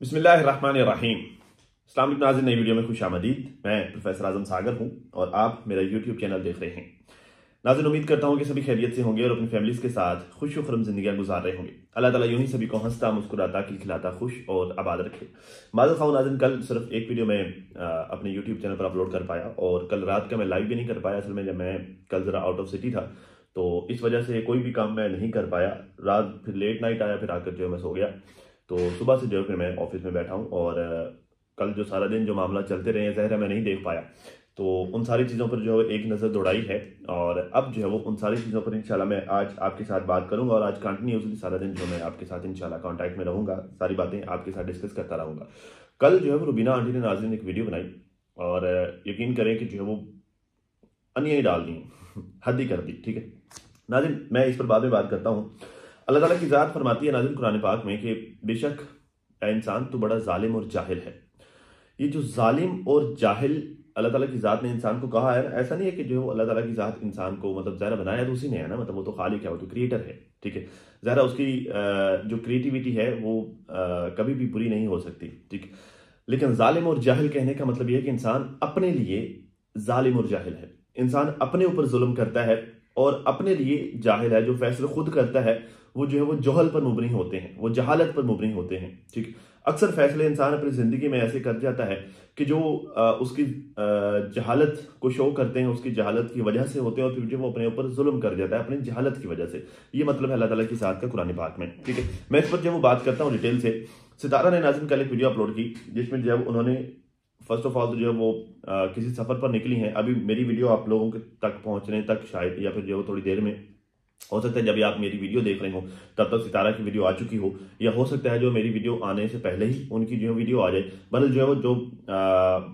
बिस्मिल्लाहिर्रहमानिर्रहीम। अस्सलाम वालेकुम नाज़रीन, नई वीडियो में खुश आमदीद। मैं प्रोफेसर आजम सागर हूं और आप मेरा यूट्यूब चैनल देख रहे हैं। नाज़रीन, उम्मीद करता हूं कि सभी खैरियत से होंगे और अपनी फैमिलीज के साथ खुश खुरम जिंदगियां गुजार रहे होंगे। अल्लाह ताला यूं ही सभी को हंसता मुस्कुराता खिलखिलाता खुश और आबाद रखे। माज़र खाऊं नाज़रीन, कल सिर्फ एक वीडियो में अपने यूट्यूब चैनल पर अपलोड कर पाया और कल रात का मैं लाइव भी नहीं कर पाया। असल में जब मैं कल ज़रा आउट ऑफ सिटी था तो इस वजह से कोई भी काम मैं नहीं कर पाया। रात फिर लेट नाइट आया, फिर आकर जो है मैं सो गया। तो सुबह से जो है फिर मैं ऑफिस में बैठा हूँ और कल जो सारा दिन जो मामला चलते रहे हैं ज़ाहिर है मैं नहीं देख पाया। तो उन सारी चीज़ों पर जो है एक नज़र दौड़ाई है और अब जो है वो उन सारी चीज़ों पर इंशाल्लाह मैं आज आपके साथ बात करूंगा और आज कंटिन्यूसली सारा दिन जो मैं आपके साथ इंशाल्लाह कांटेक्ट में रहूंगा, सारी बातें आपके साथ डिस्कस करता रहूंगा। कल जो है वो रुबीना आंटी ने नाज़रीन एक वीडियो बनाई और यकीन करें कि जो है वो अनियाई डाल दी, हद ही कर दी। ठीक है नाज़रीन, मैं इस पर बाद में बात करता हूँ। अल्लाह ताला की ज़ात फरमाती है नाज़रीन कुरान पाक में कि बेशक ऐ इंसान तो बड़ा जालिम और जाहिल है। ये जो जालिम और जाहिल अल्लाह ताला की ज़ात ने इंसान को कहा है, ऐसा नहीं है कि जो अल्लाह ताला की ज़ात इंसान को मतलब ज़रा बनाया तो उसी ने है ना, मतलब वो तो खालिक है, वो तो क्रिएटर है। ठीक है, ज़रा उसकी जो क्रिएटिविटी है वो कभी भी बुरी नहीं हो सकती। ठीक, लेकिन जालिम और जाहिल कहने का मतलब यह है कि इंसान अपने लिए जालिम और जाहिल है। इंसान अपने ऊपर जुल्म करता है और अपने लिए जाहिल है। जो फैसले खुद करता है वो जो है वो जोहल पर मुबनी होते हैं, वो जहालत पर मुबनी होते हैं। ठीक, अक्सर फैसले इंसान अपनी जिंदगी में ऐसे कर जाता है कि जो उसकी जहालत को शो करते हैं, उसकी जहालत की वजह से होते हैं और फिर जो वो अपने ऊपर जुल्म कर जाता है अपनी जहालत की वजह से। ये मतलब है अल्लाह ताला की ज़ात का कुरान पाक में। ठीक है, मैं इस पर जो वो बात करता हूँ डिटेल से। सितारा ने नाज़रीन कल एक वीडियो अपलोड की जिसमें जो है उन्होंने फर्स्ट ऑफ ऑल तो जो है वो किसी सफर पर निकली हैं। अभी मेरी वीडियो आप लोगों के तक पहुंचने तक शायद या फिर जो है थोड़ी देर में हो सकता है, जब आप मेरी वीडियो देख रहे हो तब तक सितारा की वीडियो आ चुकी हो, या हो सकता है जो मेरी वीडियो आने से पहले ही उनकी जो वीडियो आ जाए। मतलब जो है वो जो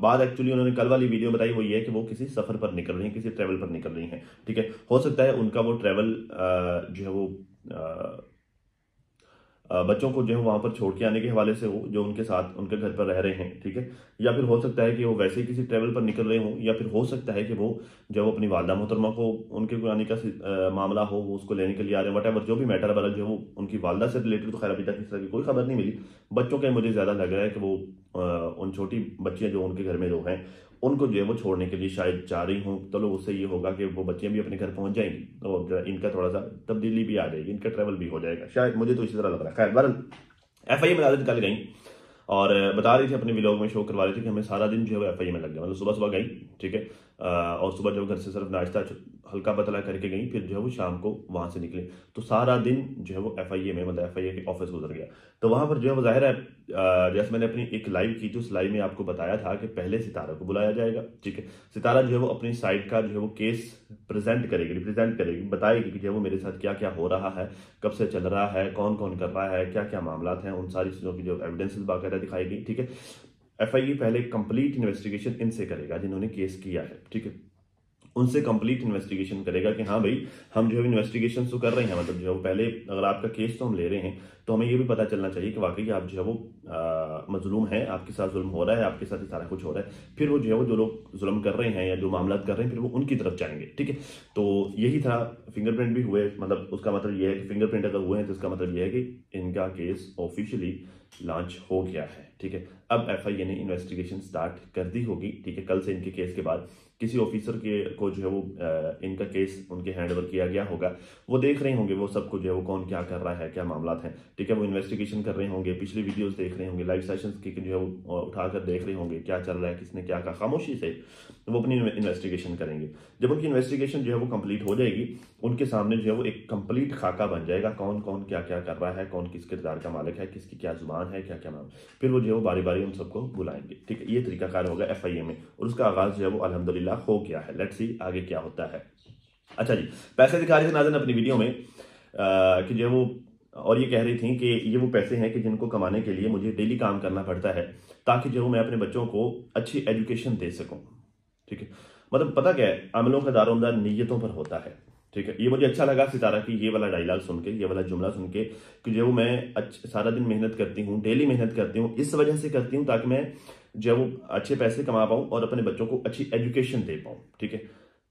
बात एक्चुअली उन्होंने कल वाली वीडियो बताई वो ये है कि वो किसी सफर पर निकल रही हैं, किसी ट्रैवल पर निकल रही हैं। ठीक है, हो सकता है उनका वो ट्रैवल जो है वो बच्चों को जो है वहां पर छोड़ के आने के हवाले से हो, जो उनके साथ उनके घर पर रह रहे हैं। ठीक है, या फिर हो सकता है कि वो वैसे ही किसी ट्रैवल पर निकल रहे हों, या फिर हो सकता है कि वो जो अपनी वालदा मोहतरमा को उनके आने का मामला हो, वो उसको लेने के लिए आ रहे हैं। वट जो भी मैटर वाला जो वो उनकी वालदा से रिलेटेड तो खैर अभी तक इस तरह की कोई खबर नहीं मिली। बच्चों के मुझे ज़्यादा लग रहा है कि वो उन छोटी बच्चियां जो उनके घर में जो हैं उनको जो है वो छोड़ने के लिए शायद जा रही हूँ। तो लोग उससे ये होगा कि वो बच्चियां भी अपने घर पहुंच जाएंगी और इनका थोड़ा सा तब्दीली भी आ जाएगी, इनका ट्रैवल भी हो जाएगा शायद, मुझे तो इसी तरह लग रहा है। खैर बहरहाल एफआईए में नाज़रीन कल गई और बता रही थी अपने व्लॉग में, शो करवा रही थी कि हमें सारा दिन जो है एफआईए में लग गया। मतलब सुबह सुबह गई, ठीक है, और सुबह जो घर से सिर्फ नाश्ता हल्का पतला करके गई, फिर जो है वो शाम को वहां से निकले तो सारा दिन जो है वो एफआईए में, मतलब एफआईए के ऑफिस गुजर गया। तो वहां पर जो है वो जाहिर है जैसे मैंने अपनी एक लाइव की तो उस लाइव में आपको बताया था कि पहले सितारा को बुलाया जाएगा। ठीक है, सितारा जो है वो अपनी साइड का जो है वो केस प्रेजेंट करेगी, रिप्रेजेंट करेगी, बताएगी कि जो है वो मेरे साथ क्या क्या हो रहा है, कब से चल रहा है, कौन कौन कर रहा है, क्या क्या मामला हैं, उन सारी चीज़ों की जो एविडेंसेस बाकायदा दिखाएगी। ठीक है, एफआईए पहले कंप्लीट इन्वेस्टिगेशन इनसे करेगा जिन्होंने केस किया है। ठीक है, उनसे कंप्लीट इन्वेस्टिगेशन करेगा कि हाँ भाई हम जो है इन्वेस्टिगेशन तो कर रहे हैं, मतलब जो है वो पहले अगर आपका केस तो हम ले रहे हैं तो हमें ये भी पता चलना चाहिए कि वाकई आप जो है वो मजलूम है, आपके साथ जुल्म हो रहा है, आपके साथ ही सारा कुछ हो रहा है। फिर वो जो है वो जो लोग जुल्म कर रहे हैं या जो मामला कर रहे हैं फिर वो उनकी तरफ जाएंगे। ठीक है, तो यही था। फिंगरप्रिंट भी हुए, मतलब उसका मतलब ये है कि फिंगरप्रिंट अगर हुए हैं तो इसका मतलब ये है कि इनका केस ऑफिशियली लॉन्च हो गया है। ठीक है, अब एफआईए ने इन्वेस्टिगेशन स्टार्ट कर दी होगी। ठीक है, कल से इनके केस के बाद किसी ऑफिसर के को जो है वो इनका केस उनके हैंडओवर किया गया होगा, वो देख रहे होंगे वो सबको जो है वो कौन क्या कर रहा है, क्या मामला हैं। ठीक है, वो इन्वेस्टिगेशन कर रहे होंगे, पिछली वीडियोस देख रहे होंगे, लाइव सेशंस की जो है वो उठाकर देख रहे होंगे क्या चल रहा है, किसने क्या कहा, खामोशी से वो अपनी इन्वेस्टिगेशन करेंगे। जब उनकी इन्वेस्टिगेशन जो है वो कंप्लीट हो जाएगी, उनके सामने जो है वो एक कंप्लीट खाका बन जाएगा, कौन कौन क्या क्या कर रहा है, कौन किस किरदार का मालिक है, किसकी क्या जुबान है, क्या क्या नाम। फिर वो जो है वो बारी बारी उन सबको बुलाएंगे। ठीक है, ये तरीकाकार होगा एफआईए में और उसका आगाज जो है वो अल्हम्दुलिल्लाह हो गया है। लेट्स सी आगे क्या होता है। अच्छा जी, पैसे दिखा रही थी नाज़रीन अपनी वीडियो में कि जो है वो, और ये कह रही थी कि ये वो पैसे हैं कि जिनको कमाने के लिए मुझे डेली काम करना पड़ता है ताकि जो मैं अपने बच्चों को अच्छी एजुकेशन दे सकूं। ठीक है, मतलब पता क्या है, अमलों का दारोमदार नीयतों पर होता है। ठीक है, ये मुझे अच्छा लगा सितारा की ये वाला डायलॉग सुन के, ये वाला जुमला सुन के कि जो मैं सारा दिन मेहनत करती हूँ, डेली मेहनत करती हूँ, इस वजह से करती हूँ ताकि मैं जो वो अच्छे पैसे कमा पाऊँ और अपने बच्चों को अच्छी एजुकेशन दे पाऊँ। ठीक है,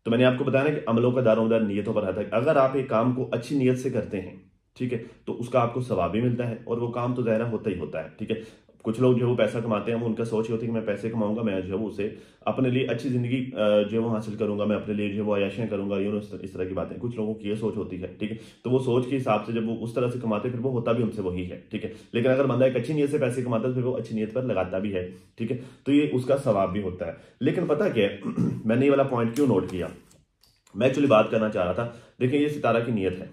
तो मैंने आपको बताया ना कि अमलों का दारोमदार नीयतों पर आता है। अगर आप एक काम को अच्छी नीयत से करते हैं, ठीक है, तो उसका आपको सवाब भी मिलता है और वो काम तो ज़ाहिर होता ही होता है। ठीक है, कुछ लोग जो है वो पैसा कमाते हैं, वो उनका सोच ये होती है कि मैं पैसे कमाऊंगा, मैं जो है वो उसे अपने लिए अच्छी जिंदगी जो है वो हासिल करूंगा, मैं अपने लिए जो है वो अयाशियां करूंगा, ये इस तरह की बातें कुछ लोगों की ये सोच होती है, ठीक है। तो वो सोच के हिसाब से जब वो उस तरह से कमाते हैं फिर वो होता भी उनसे वही है, ठीक है। लेकिन अगर बंदा एक अच्छी नीयत से पैसे कमाता है तो फिर वो अच्छी नीयत पर लगाता भी है, ठीक है, तो ये उसका सवाब भी होता है। लेकिन पता क्या है मैंने ये वाला पॉइंट क्यों नोट किया, मैं एक्चुअली बात करना चाह रहा था, देखिए ये सितारा की नीयत है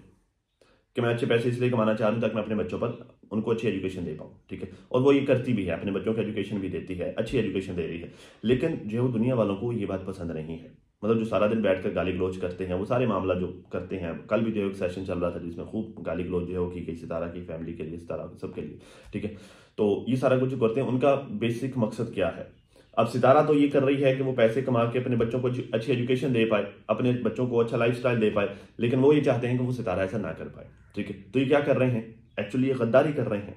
कि मैं अच्छे पैसे इसलिए कमाना चाह रहा हूं ताकि मैं अपने बच्चों पर उनको अच्छी एजुकेशन दे पाऊँ, ठीक है। और वो ये करती भी है, अपने बच्चों को एजुकेशन भी देती है, अच्छी एजुकेशन दे रही है। लेकिन जो है वो दुनिया वालों को ये बात पसंद नहीं है, मतलब जो सारा दिन बैठकर गाली गलौज करते हैं, वो सारे मामला जो करते हैं। कल भी जो एक सेशन चल रहा था जिसमें खूब गाली गलौज जो है वो की गई सितारा की फैमिली के लिए, सितारा सबके लिए, ठीक है। तो ये सारा कुछ जो करते हैं उनका बेसिक मकसद क्या है। अब सितारा तो ये कर रही है कि वो पैसे कमा के अपने बच्चों को अच्छी एजुकेशन दे पाए, अपने बच्चों को अच्छा लाइफस्टाइल दे पाए, लेकिन वो ये चाहते हैं कि वो सितारा ऐसा ना कर पाए, ठीक है। तो ये क्या कर रहे हैं, एक्चुअली ये गद्दारी कर रहे हैं।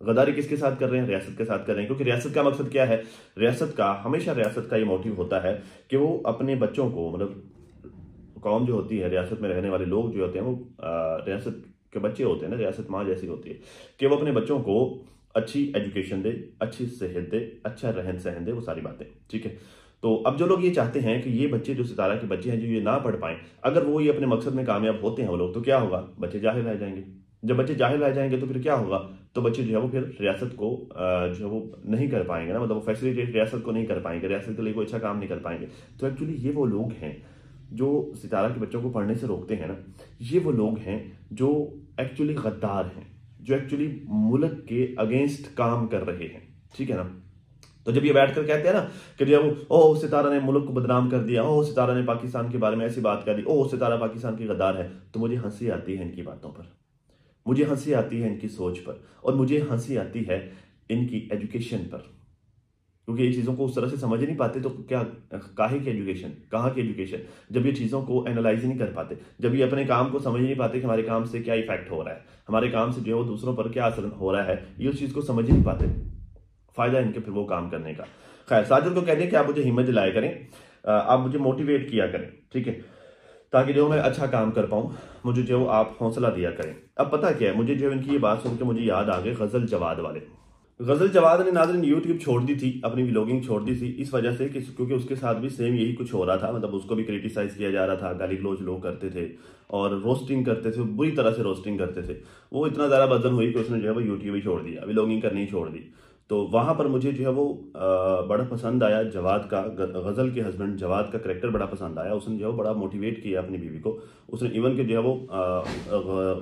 गद्दारी किसके साथ कर रहे हैं, रियासत के साथ कर रहे हैं, क्योंकि रियासत का मकसद क्या है, रियासत का हमेशा रियासत का ये मोटिव होता है कि वो अपने बच्चों को, मतलब कौम जो होती है, रियासत में रहने वाले लोग जो होते हैं वो रियासत के बच्चे होते हैं ना, रियासत माँ जैसी होती है, कि वो अपने बच्चों को अच्छी एजुकेशन दे, अच्छी सेहत दे, अच्छा रहन सहन दे, वो सारी बातें, ठीक है। तो अब जो लोग ये चाहते हैं कि ये बच्चे जो सितारा के बच्चे हैं जो ये ना पढ़ पाए, अगर वो ये अपने मकसद में कामयाब होते हैं वो लोग, तो क्या होगा, बच्चे जाहिल रह जाएंगे। जब बच्चे जाहिल रह जाएंगे तो फिर क्या होगा, तो बच्चे जो है वो फिर रियासत को जो है वो नहीं कर पाएंगे ना, मतलब वो फैसिलिटेट रियासत को नहीं कर पाएंगे, रियासत के लिए कोई अच्छा काम नहीं कर पाएंगे। तो एक्चुअली ये वो लोग हैं जो सितारा के बच्चों को पढ़ने से रोकते हैं ना, ये वो लोग हैं जो एक्चुअली गद्दार हैं, जो एक्चुअली मुल्क के अगेंस्ट काम कर रहे हैं, ठीक है ना। तो जब ये बैठकर कहते हैं ना कि जब ओ सितारा ने मुल्क को बदनाम कर दिया, ओ सितारा ने पाकिस्तान के बारे में ऐसी बात कर दी, ओ सितारा पाकिस्तान की गद्दार है, तो मुझे हंसी आती है इनकी बातों पर, मुझे हंसी आती है इनकी सोच पर, और मुझे हंसी आती है इनकी एजुकेशन पर, क्योंकि ये चीज़ों को उस तरह से समझ ही नहीं पाते। तो क्या काहे की एजुकेशन, कहाँ की एजुकेशन, जब ये चीज़ों को एनालाइज ही नहीं कर पाते, जब ये अपने काम को समझ ही नहीं पाते कि हमारे काम से क्या इफेक्ट हो रहा है, हमारे काम से जो है वो दूसरों पर क्या असर हो रहा है, ये उस चीज़ को समझ ही नहीं पाते, फायदा इनके फिर वो काम करने का। खैर, साजिद को कहते हैं कि आप मुझे हिम्मत दिलाया करें, आप मुझे मोटिवेट किया करें, ठीक है, ताकि जो मैं अच्छा काम कर पाऊँ, मुझे जो आप हौसला दिया करें। अब पता क्या है, मुझे जो इनकी ये बात सुन के मुझे याद आ गए गजल जवाद वाले। गजल जवाद ने नाज़रीन यूट्यूब छोड़ दी थी, अपनी व्लॉगिंग छोड़ दी थी इस वजह से कि क्योंकि उसके साथ भी सेम यही कुछ हो रहा था, मतलब उसको भी क्रिटिसाइज किया जा रहा था, गाली गलौज लोग करते थे और रोस्टिंग करते थे, बुरी तरह से रोस्टिंग करते थे। वो इतना ज़्यादा बदन हुई कि उसने जो है वो यूट्यूब ही छोड़ दिया, व्लॉगिंग करनी ही छोड़ दी। तो वहाँ पर मुझे जो है वो बड़ा पसंद आया जवाद का, गज़ल के हस्बैंड जवाद का करैक्टर बड़ा पसंद आया। उसने जो है बड़ा मोटिवेट किया अपनी बीवी को। उसने इवन के जो है वो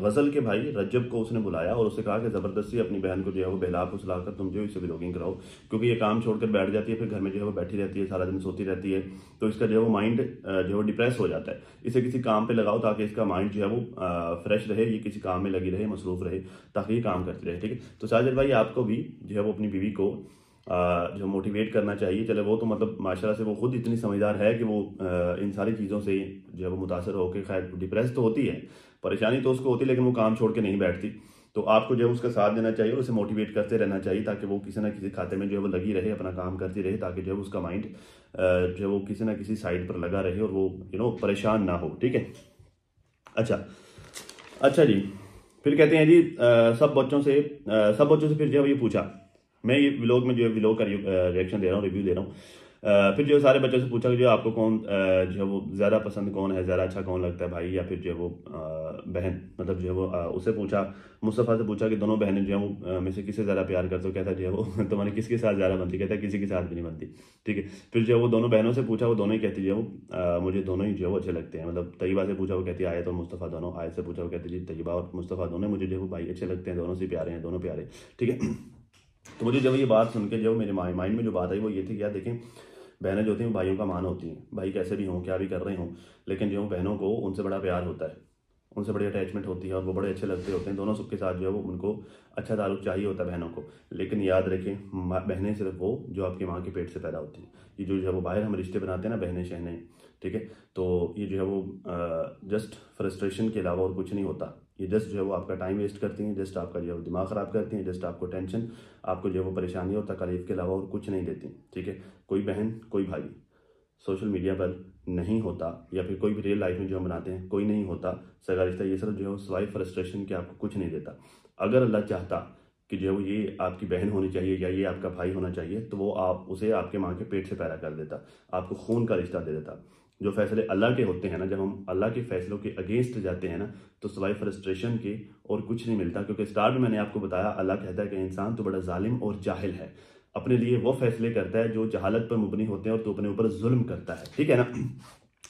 गज़ल के भाई रज्जब को उसने बुलाया और उससे कहा कि ज़बरदस्ती अपनी बहन को जो है वो बहला फुसला कर तुम जो है इसे व्लॉगिंग कराओ, क्योंकि ये काम छोड़कर बैठ जाती है, फिर घर में जो है वो बैठी रहती है, सारा दिन सोती रहती है, तो इसका जो है वो माइंड जो है वो डिप्रेस हो जाता है। इसे किसी काम पर लगाओ ताकि इसका माइंड जो है वो फ्रेश रहे, ये किसी काम में लगी रहे, मसरूफ रहे, ताकि ये काम करती रहे, ठीक है। तो साजिद भाई आपको भी जो है वो अपनी बीवी को जो मोटिवेट करना चाहिए। चले वो तो मतलब माशाल्लाह से वो खुद इतनी समझदार है कि वो इन सारी चीज़ों से जो है वो मुतासर होकर, खैर डिप्रेस तो होती है, परेशानी तो उसको होती है, लेकिन वो काम छोड़ के नहीं बैठती। तो आपको जो है उसका साथ देना चाहिए, उसे मोटिवेट करते रहना चाहिए ताकि वो किसी ना किसी खाते में जो है वो लगी रहे, अपना काम करती रहे, ताकि जो है उसका माइंड जो है वो किसी ना किसी साइड पर लगा रहे और वो परेशान ना हो, ठीक है। अच्छा जी, फिर कहते हैं जी सब बच्चों से फिर जो है ये पूछा, मैं ये व्लॉग में जो है व्लॉग का रिएक्शन दे रहा हूँ, रिव्यू दे रहा हूँ। फिर जो सारे बच्चों से पूछा कि जो आपको कौन जो है वो ज़्यादा पसंद कौन है, ज़्यादा अच्छा कौन लगता है, भाई या फिर जो है वो बहन, मतलब जो है वो उससे पूछा, मुस्तफ़ा से पूछा कि दोनों बहनें जो है वो में से किससे ज़्यादा प्यार करते हो, कहता है जो है वो तुम्हारी किसके साथ ज़्यादा बनती, कहता है किसी के साथ भी नहीं बनती, ठीक है। फिर जो है वो दोनों बहनों से पूछा, वो दोनों ही कहती जो है वो मुझे दोनों ही जो है वो अच्छे लगते हैं, मतलब तैयबा से पूछा वो कहती है आयत और मुस्तफ़ा दोनों, आयत से पूछा वो कहती जी तैयबा और मुस्तफ़ा दोनों मुझे जो है वो भाई अच्छे लगते हैं, दोनों से प्यारे हैं, दोनों प्यारे, ठीक है। तो मुझे जब ये बात सुन के जो मेरे माइंड में जो बात आई वो ये थी, क्या देखें, बहनें जो होती हैं भाइयों का मान होती हैं, भाई कैसे भी हों, क्या भी कर रहे हों, लेकिन जो बहनों को उनसे बड़ा प्यार होता है, उनसे बड़ी अटैचमेंट होती है और वो बड़े अच्छे लगते होते हैं, दोनों सबके साथ जो है वो उनको अच्छा ताल्लुक चाहिए होता है बहनों को। लेकिन याद रखें, बहनें सिर्फ वो जो आपकी माँ के पेट से पैदा होती हैं, ये जो है वो बाहर हम रिश्ते बनाते हैं ना, बहनें शहनें, ठीक है, तो ये जो है वो जस्ट फ्रस्ट्रेशन के अलावा और कुछ नहीं होता। ये जस्ट जो है वो आपका टाइम वेस्ट करती हैं, जस्ट आपका जो है दिमाग ख़राब करती हैं, जस्ट आपको टेंशन, आपको जो है वो परेशानी और तकलीफ के अलावा और कुछ नहीं देती, ठीक है। कोई बहन कोई भाई सोशल मीडिया पर नहीं होता, या फिर कोई भी रियल लाइफ में जो हम बनाते हैं कोई नहीं होता सगा रिश्ता, ये सब जो है सिवाय फ्रस्ट्रेशन के आपको कुछ नहीं देता। अगर अल्लाह चाहता कि जो है वो ये आपकी बहन होनी चाहिए या ये आपका भाई होना चाहिए, तो वो आप उसे आपके माँ के पेट से पैदा कर देता, आपको खून का रिश्ता दे देता। जो फैसले अल्लाह के होते हैं ना, जब हम अल्लाह के फैसलों के अगेंस्ट जाते हैं ना, तो सिवाय फ्रस्ट्रेशन के और कुछ नहीं मिलता। क्योंकि स्टार्ट में मैंने आपको बताया, अल्लाह कहता है कि इंसान तो बड़ा जालिम और जाहिल है, अपने लिए वो फैसले करता है जो जहालत पर मुबनी होते हैं और तो अपने ऊपर जुल्म करता है, ठीक है ना।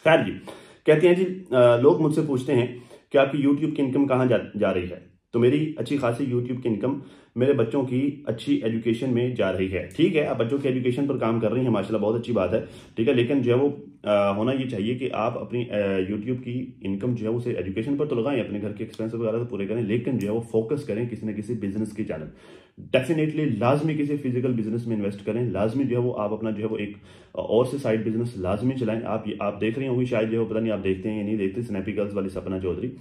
खैर जी, कहते हैं जी, लोग मुझसे पूछते हैं कि आपकी यूट्यूब की इनकम कहाँ जा रही है। तो मेरी अच्छी खासी यूट्यूब की इनकम मेरे बच्चों की अच्छी एजुकेशन में जा रही है। ठीक है, आप बच्चों की एजुकेशन पर काम कर रही हैं, माशाल्लाह बहुत अच्छी बात है, ठीक है। लेकिन जो है वो होना ये चाहिए कि आप अपनी यूट्यूब की इनकम जो है उसे एजुकेशन पर तो लगाएं, अपने घर के एक्सपेंस वगैरह तो पूरे करें, लेकिन जो है वो फोकस करें किसी न किसी बिजनेस की जानब। डेफिनेटली लाजमी किसी फिजिकल बिजनेस में इन्वेस्ट करें, लाजमी जो है वो आप अपना जो है वो एक और से साइड बिजनेस लाजमी चलाएं। आप देख रही होंगी शायद, जो है पता नहीं आप देखते हैं या नहीं देखते, स्नैपी गर्ल्स वाली सपना चौधरी,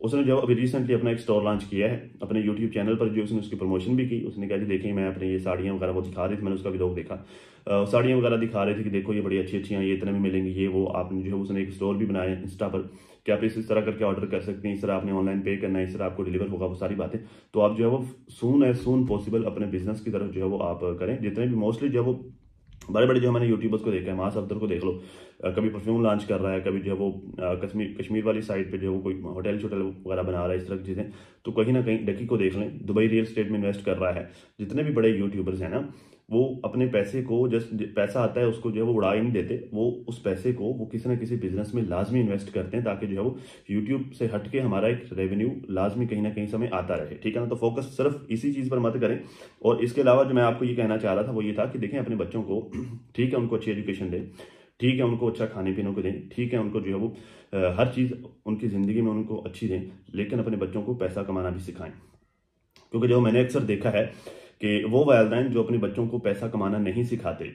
उसने जो अभी रिसेंटली अपना एक स्टोर लॉन्च किया है अपने यूट्यूब चैनल पर, जो उसने उसकी प्रमोशन भी की। उसने कहा जी देखिए, मैं अपने ये साड़ियाँ वगैरह वो दिखा रही थी, मैंने उसका व्लॉग देखा, साड़ियाँ वगैरह दिखा रहे थे कि देखो ये बड़ी अच्छी अच्छी हैं, ये इतने में मिलेंगी, ये वो। आपने जो है उसने एक स्टोर भी बनाया इंस्टा पर कि आप इस तरह करके ऑर्डर कर सकते हैं, इस तरह आपने ऑनलाइन पे करना है, इस तरह आपको डिलीवर होगा, वो सारी बातें। तो आप जो है वो सून पॉसिबल अपने बिजनेस की तरफ जो है वो आप करें। जितने भी मोस्टली जो है वो बड़े बड़े जो मैंने यूट्यूबर्स को देखा है, मास अफ्तर को देख लो, कभी परफ्यूम लॉन्च कर रहा है, कभी जो है वो कश्मीर वाली साइड पे जो है वो कोई होटल छोटल वगैरह बना रहा है, इस तरह की चीज़ें। तो कहीं ना कहीं डकी को देख लें, दुबई रियल स्टेट में इन्वेस्ट कर रहा है। जितने भी बड़े यूट्यूबर्स हैं ना, वो अपने पैसे को, जस्ट पैसा आता है उसको जो है वो उड़ा ही नहीं देते, वो उस पैसे को वो किसी ना किसी बिजनेस में लाजमी इन्वेस्ट करते हैं, ताकि जो है वो यूट्यूब से हट के हमारा एक रेवेन्यू लाजमी कहीं ना कहीं समय आता रहे, ठीक है ना। तो फोकस सिर्फ इसी चीज़ पर मत करें। और इसके अलावा जो मैं आपको ये कहना चाह रहा था वो ये था कि देखें अपने बच्चों को, ठीक है उनको अच्छी एजुकेशन दें, ठीक है उनको अच्छा खाने पीने को दें, ठीक है उनको जो है वो हर चीज़ उनकी ज़िंदगी में उनको अच्छी दें, लेकिन अपने बच्चों को पैसा कमाना भी सिखाएं। क्योंकि जो मैंने अक्सर देखा है कि वो वालिदैन जो अपने बच्चों को पैसा कमाना नहीं सिखाते,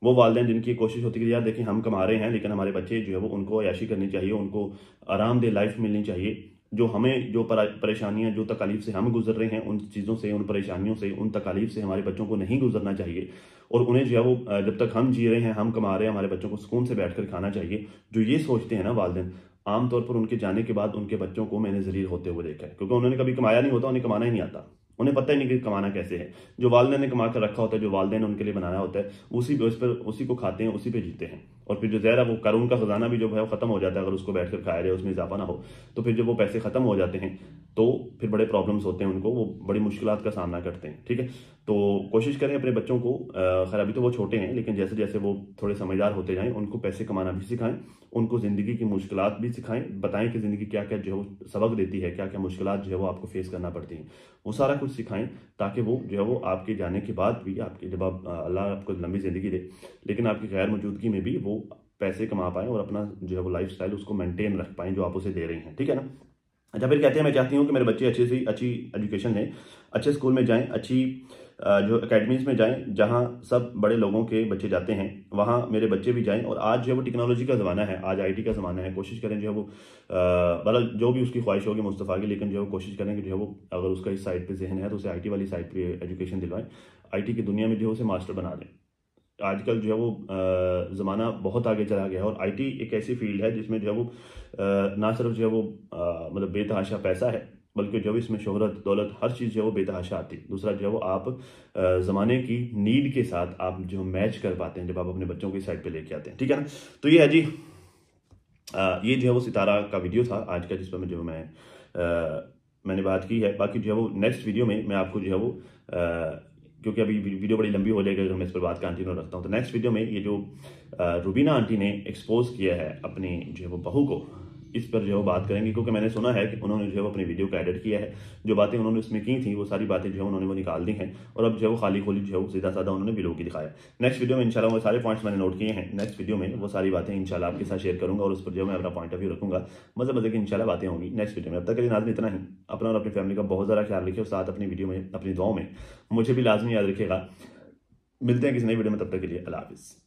वो वालिदैन जिनकी कोशिश होती है कि यार देखिए हम कमा रहे हैं, लेकिन हमारे बच्चे जो है वो उनको अयाशी करनी चाहिए, उनको आरामदेह लाइफ मिलनी चाहिए। जो हमें जो परेशानियां, जो तकालीफ से हम गुजर रहे हैं, उन चीज़ों से, उन परेशानियों से, उन तकालीफ से हमारे बच्चों को नहीं गुजरना चाहिए। और उन्हें जो है वो जब तक हम जी रहे हैं, हम कमा रहे हैं, हमारे बच्चों को सुकून से बैठ कर खाना चाहिए। जो ये सोचते हैं ना वालिदैन, आमतौर पर उनके जाने के बाद उनके बच्चों को मैंने जलील होते हुए देखा है, क्योंकि उन्होंने कभी कमाया नहीं होता, उन्हें कमाना ही नहीं आता, उन्हें पता ही नहीं कि कमाना कैसे है। जो वालिदैन ने कमा कर रखा होता है, जो वालिदैन ने उनके लिए बनाया होता है, उसी को खाते हैं, उसी पे जीते हैं। और फिर जो ज़हरा वो कारून का खजाना भी जो है वो खत्म हो जाता है, अगर उसको बैठकर खाया जाए, उसमें इजाफा ना हो, तो फिर जब वो पैसे खत्म हो जाते हैं तो फिर बड़े प्रॉब्लम्स होते हैं उनको, वो बड़ी मुश्किलात का सामना करते हैं, ठीक है। तो कोशिश करें अपने बच्चों को, खैर अभी तो वो छोटे हैं, लेकिन जैसे जैसे वो थोड़े समझदार होते जाएं, उनको पैसे कमाना भी सिखाएं, उनको ज़िंदगी की मुश्किलात भी सिखाएं, बताएं कि ज़िंदगी क्या क्या जो है सबक देती है, क्या क्या मुश्किलात जो है वो आपको फेस करना पड़ती हैं, वो सारा कुछ सिखाएं, ताकि वो जो है वो आपके जाने के बाद भी, आपके जब आप अल्लाह आपको लंबी ज़िंदगी दे, लेकिन आपकी गैर मौजूदगी में भी वो पैसे कमा पाएं और अपना जो है वो लाइफ स्टाइल उसको मेंटेन रख पाएं जो आप उसे दे रही हैं, ठीक है ना। अच्छा, फिर कहते हैं मैं चाहती हूँ कि मेरे बच्चे अच्छी से अच्छी एजुकेशन लें, अच्छे स्कूल में जाएं, अच्छी जो एकेडमीज़ में जाएं, जहां सब बड़े लोगों के बच्चे जाते हैं, वहां मेरे बच्चे भी जाएं। और आज जो है वो टेक्नोलॉजी का ज़माना है, आज आईटी का ज़माना है, कोशिश करें जो है वो मतलब जो भी उसकी ख्वाहिश होगी मुस्तफ़ा की, लेकिन जो है कोशिश करें कि जो है वो अगर उसका इस साइड पर जहन है तो उसे आईटी वाली साइड पर एजुकेशन दिलवाएं, आईटी की दुनिया में जो है उसे मास्टर बना दें। आजकल जो है वो ज़माना बहुत आगे चला गया है, और आईटी एक ऐसी फील्ड है जिसमें जो है वो ना सिर्फ जो है वो मतलब बेतहाशा पैसा है, बल्कि जो है इसमें शोहरत, दौलत, हर चीज़ जो है वो बेतहाशा आती है। दूसरा जो है वो आप ज़माने की नीड के साथ आप जो मैच कर पाते हैं जब आप अपने बच्चों की साइड पे लेके आते हैं, ठीक है ना। तो ये है जी, ये जो है वो सितारा का वीडियो था आज का, जिस पर जो मैंने बात की है। बाकी जो है वो नेक्स्ट वीडियो में मैं आपको जो है वो क्योंकि अभी वीडियो बड़ी लंबी हो जाएगी अगर मैं इस पर बात कंटिन्यू रखता हूँ, तो नेक्स्ट वीडियो में ये जो रुबीना आंटी ने एक्सपोज किया है अपनी जो है वो बहू को, इस पर जो है वो बात करेंगे। क्योंकि मैंने सुना है कि उन्होंने जो है वो अपनी वीडियो को एडिट किया है, जो बातें उन्होंने उसमें की थी वो सारी बातें जो है उन्होंने वो निकाल दी हैं, और अब जो है वो खाली खोली जो है वो सीधा साधा उन्होंने व्लॉग की दिखाया। नेक्स्ट वीडियो में इंशाल्लाह वो सारे पॉइंट्स मैंने नोट किए हैं, नेक्स्ट वीडियो में वो सारी बातें इंशाल्लाह आपके साथ शेयर करूंगा, और उस पर जो मैं अपना पॉइंट ऑफ व्यू रखूंगा। मजे मजे की इंशाल्लाह बातें होंगी नेक्स्ट वीडियो में। अब तक के लिए नाज़रीन इतना ही। अपना और अपनी फैमिली का बहुत ज़्यादा ख्याल रखिए, और साथ अपनी वीडियो में, अपनी दुआओं में मुझे भी लाजमी याद रखिएगा। मिलते हैं किसी नई वीडियो में, तब तक के लिए अल्लाह हाफिज़।